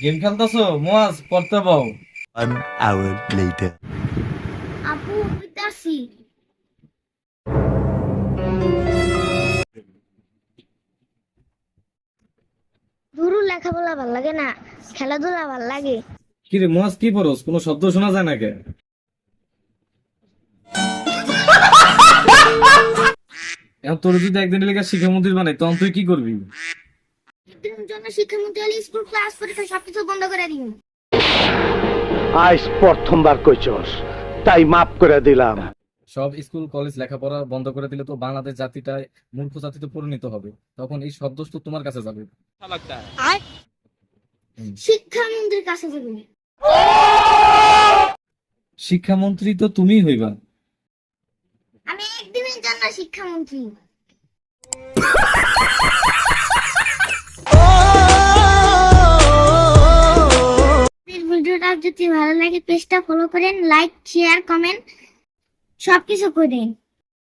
Game খেলতেছো? Muaz পড়তে পাও। 1 hour later. আপু বিতাসি দুরু লেখাপড়া ভাল লাগে না, খেলাধুলা ভাল লাগে। কি রে মুয়াজ, কি পড়স? কোনো শব্দ শোনা যায় না কে? এখন তোর যদি একদিন লেগে শিক্ষামন্ত্রী বানাই তখন তুই কি করবি? একদিনের জন্য শিক্ষামন্ত্রী হলে স্কুল ক্লাস পরীক্ষা সবকিছু বন্ধ করে দিন। আজ প্রথমবার কইছস, তাই মাফ করে দিলাম। সব স্কুল কলেজ লেখাপড়া বন্ধ করে দিলে তো বাংলাদেশ জাতিটা মূর্খ জাতিতে পরিণত হবে। তখন এই সব দোষ তো তোমার কাছে যাবে। শিক্ষামন্ত্রীর কাছে যাবেন। শিক্ষামন্ত্রী তো তুমিই হইবা। আমি একদিনের জন্য শিক্ষামন্ত্রী। ভিডিওটা যদি ভালো লাগে পেজটা ফলো করেন, লাইক শেয়ার কমেন্ট সবকিছু করেন।